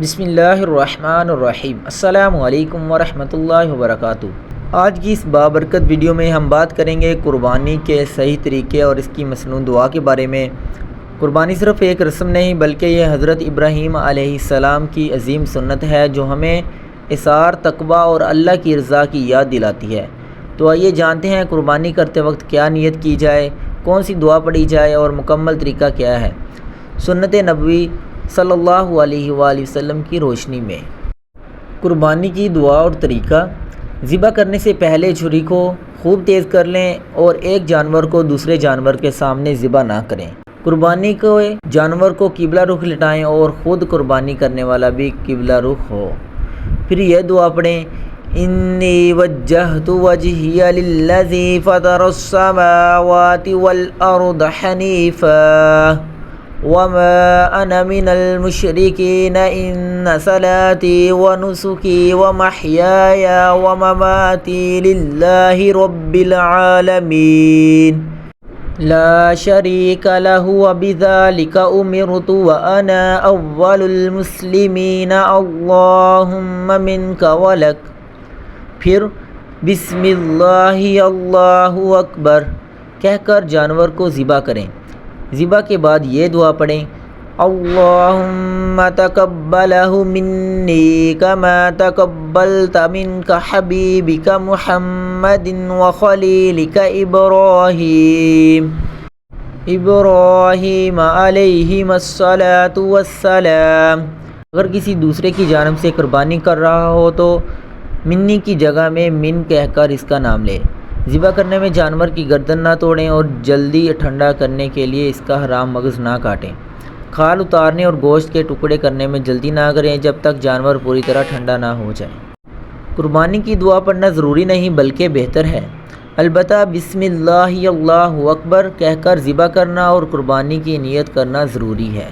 بسم اللہ الرحمن الرحیم۔ السلام علیکم ورحمۃ اللہ وبرکاتہ۔ آج کی اس بابرکت ویڈیو میں ہم بات کریں گے قربانی کے صحیح طریقے اور اس کی مسنون دعا کے بارے میں۔ قربانی صرف ایک رسم نہیں بلکہ یہ حضرت ابراہیم علیہ السلام کی عظیم سنت ہے جو ہمیں اثار، تقویٰ اور اللہ کی رضا کی یاد دلاتی ہے۔ تو آئیے جانتے ہیں قربانی کرتے وقت کیا نیت کی جائے، کون سی دعا پڑھی جائے اور مکمل طریقہ کیا ہے۔ سنت نبوی صلی اللہ علیہ وآلہ وسلم کی روشنی میں قربانی کی دعا اور طریقہ: ذبح کرنے سے پہلے چھری کو خوب تیز کر لیں اور ایک جانور کو دوسرے جانور کے سامنے ذبح نہ کریں۔ قربانی کے جانور کو قبلہ رخ لٹائیں اور خود قربانی کرنے والا بھی قبلہ رخ ہو۔ پھر یہ دعا پڑھیں: انی وجہت وجہی للذی فطر السماوات والارض حنیفا وما انا من المشرکین ان صلاتی ونسکی ومحیای ومماتی للہ رب العالمین لا شریک لہ وبذالک امرت وانا اول المسلمین اللہم منک ولک۔ پھر بسم اللہ اللہ اکبر کہہ کر جانور کو ذبح کریں۔ ذبح کے بعد یہ دعا پڑھیں: اللہم تقبلہ منی کما تقبلت منک حبیبک محمد وخلیلک ابراہیم علیہ الصلاۃ والسلام۔ اگر کسی دوسرے کی جانب سے قربانی کر رہا ہو تو منی کی جگہ میں من کہہ کر اس کا نام لے۔ ذبح کرنے میں جانور کی گردن نہ توڑیں اور جلدی ٹھنڈا کرنے کے لیے اس کا حرام مغز نہ کاٹیں۔ کھال اتارنے اور گوشت کے ٹکڑے کرنے میں جلدی نہ کریں جب تک جانور پوری طرح ٹھنڈا نہ ہو جائے۔ قربانی کی دعا پڑھنا ضروری نہیں بلکہ بہتر ہے، البتہ بسم اللہ اللہ اکبر کہہ کر ذبح کرنا اور قربانی کی نیت کرنا ضروری ہے۔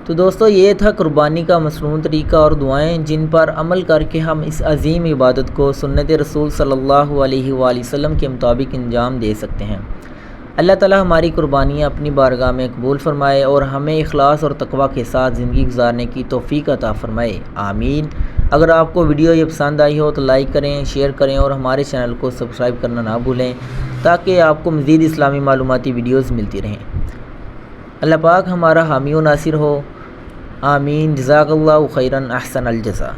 تو دوستو، یہ تھا قربانی کا مسنون طریقہ اور دعائیں جن پر عمل کر کے ہم اس عظیم عبادت کو سنت رسول صلی اللہ علیہ وآلہ وسلم کے مطابق انجام دے سکتے ہیں۔ اللہ تعالی ہماری قربانیاں اپنی بارگاہ میں قبول فرمائے اور ہمیں اخلاص اور تقویٰ کے ساتھ زندگی گزارنے کی توفیق عطا فرمائے، آمین۔ اگر آپ کو ویڈیو یہ پسند آئی ہو تو لائک کریں، شیئر کریں اور ہمارے چینل کو سبسکرائب کرنا نہ بھولیں تاکہ آپ کو مزید اسلامی معلوماتی ویڈیوز ملتی رہیں۔ اللہ پاک ہمارا حامی و ناصر ہو، آمین۔ جزاک اللہ خیرا، احسن الجزا۔